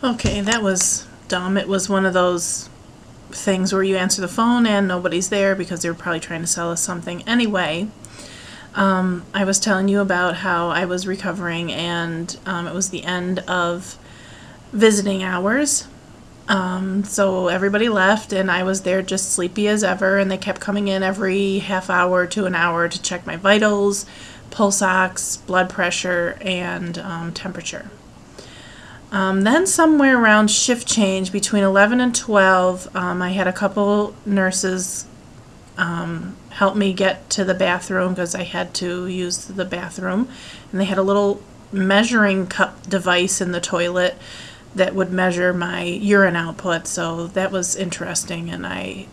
Okay, that was dumb. It was one of those things where you answer the phone and nobody's there because they were probably trying to sell us something. Anyway, I was telling you about how I was recovering, and it was the end of visiting hours. So everybody left, and I was there just sleepy as ever, and they kept coming in every half hour to an hour to check my vitals, pulse ox, blood pressure, and temperature. Then somewhere around shift change between 11 and 12, I had a couple nurses help me get to the bathroom because I had to use the bathroom. And they had a little measuring cup device in the toilet that would measure my urine output. So that was interesting, and I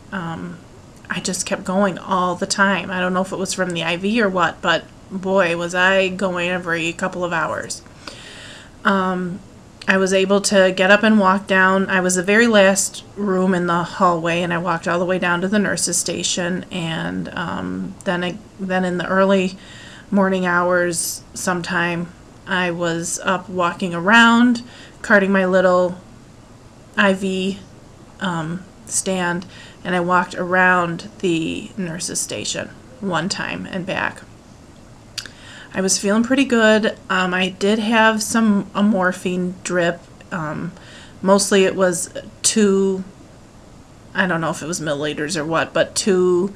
just kept going all the time. I don't know if it was from the IV or what, but boy, was I going every couple of hours. I was able to get up and walk down. I was the very last room in the hallway, and I walked all the way down to the nurse's station. And then in the early morning hours, sometime, I was up walking around, carting my little IV stand, and I walked around the nurse's station one time and back. I was feeling pretty good. I did have a morphine drip. Mostly it was 2, I don't know if it was milliliters or what, but 2.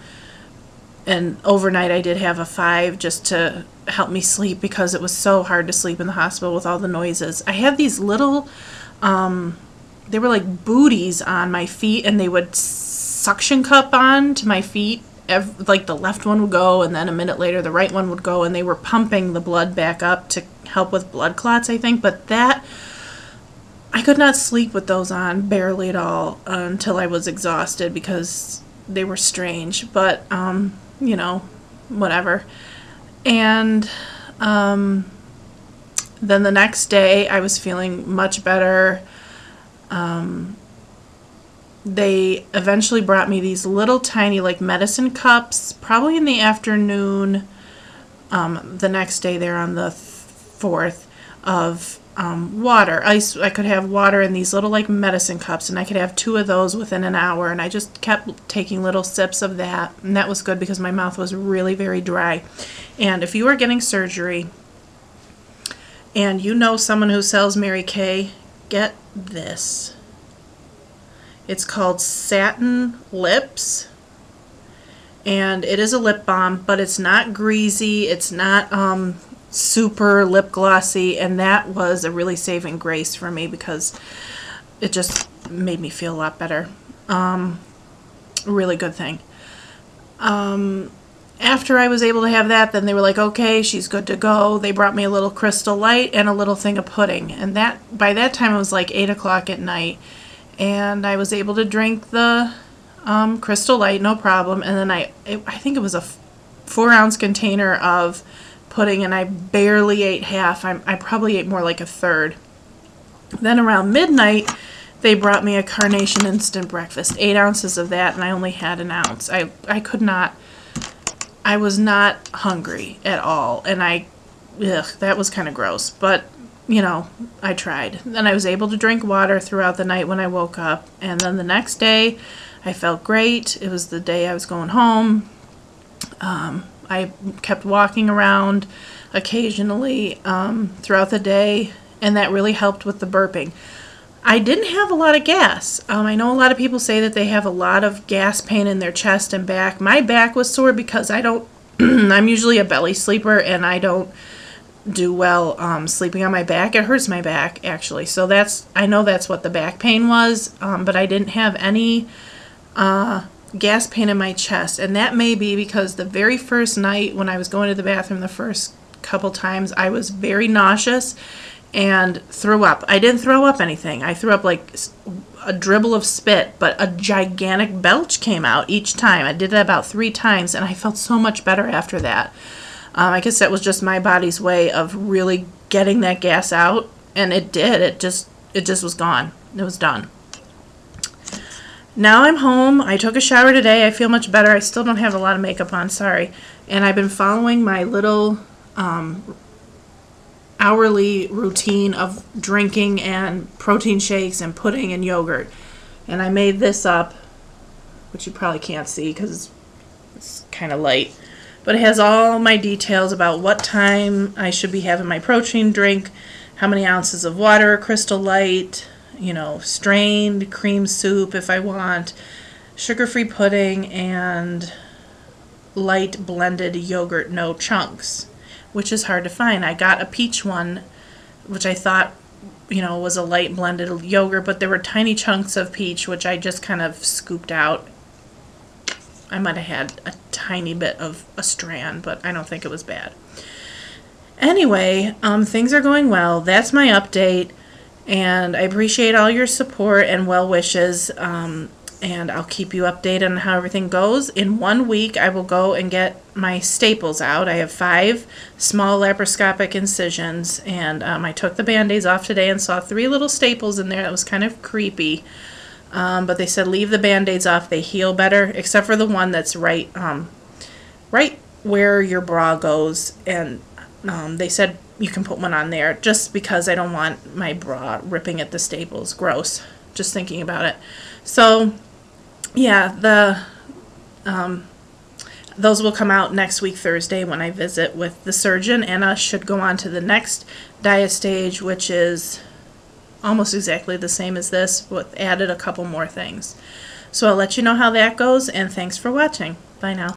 And overnight I did have a 5 just to help me sleep because it was so hard to sleep in the hospital with all the noises. I had these little, they were like booties on my feet, and they would suction cup on to my feet. Like the left one would go, and then a minute later the right one would go, and they were pumping the blood back up to help with blood clots, I think. But that, I could not sleep with those on, barely at all, until I was exhausted because they were strange. But you know, whatever. And then the next day I was feeling much better. They eventually brought me these little tiny like medicine cups, probably in the afternoon, the next day there on the 4th, of water. I could have water in these little like medicine cups, and I could have 2 of those within an hour, and I just kept taking little sips of that, and that was good because my mouth was really very dry. And if you are getting surgery and you know someone who sells Mary Kay, get this. It's called Satin Lips, and it is a lip balm, but it's not greasy, it's not super lip glossy, and that was a really saving grace for me because it just made me feel a lot better. Really good thing. After I was able to have that, then they were like, okay, she's good to go. They brought me a little Crystal Light and a little thing of pudding, and that by that time it was like 8 o'clock at night. And I was able to drink the Crystal Light, no problem. And then I think it was a 4-ounce container of pudding, and I barely ate half. I probably ate more like a third. Then around midnight, they brought me a Carnation instant breakfast, 8 ounces of that, and I only had an ounce. I could not, I was not hungry at all, and that was kind of gross, but you know, I tried. Then I was able to drink water throughout the night when I woke up. And then the next day, I felt great. It was the day I was going home. I kept walking around occasionally throughout the day, and that really helped with the burping. I didn't have a lot of gas. I know a lot of people say that they have a lot of gas pain in their chest and back. My back was sore because I don't, I'm usually a belly sleeper, and I don't do well sleeping on my back. It hurts my back, actually. So I know that's what the back pain was, but I didn't have any gas pain in my chest. And that may be because the very first night when I was going to the bathroom the first couple times, I was very nauseous and threw up. I didn't throw up anything. I threw up like a dribble of spit, but a gigantic belch came out each time. I did that about 3 times, and I felt so much better after that. I guess that was just my body's way of really getting that gas out, and it did. It just was gone. It was done. Now I'm home. I took a shower today. I feel much better. I still don't have a lot of makeup on, sorry. And I've been following my little hourly routine of drinking and protein shakes and pudding and yogurt. And I made this up, which you probably can't see because it's kind of light. But it has all my details about what time I should be having my protein drink, how many ounces of water, Crystal Light, you know, strained cream soup if I want, sugar-free pudding, and light blended yogurt, no chunks, which is hard to find. I got a peach one, which I thought, you know, was a light blended yogurt, but there were tiny chunks of peach, which I just kind of scooped out. I might have had a tiny bit of a strand, but I don't think it was bad. Anyway, things are going well. That's my update, and I appreciate all your support and well wishes, and I'll keep you updated on how everything goes. In 1 week, I will go and get my staples out. I have 5 small laparoscopic incisions, and I took the Band-Aids off today and saw 3 little staples in there. That was kind of creepy. But they said leave the Band-Aids off. They heal better, except for the one that's right where your bra goes. And they said you can put one on there just because I don't want my bra ripping at the staples. Gross. Just thinking about it. So, yeah, those will come out next week, Thursday, when I visit with the surgeon. And I should go on to the next Diastage, which is almost exactly the same as this, but added a couple more things. So I'll let you know how that goes, and thanks for watching. Bye now.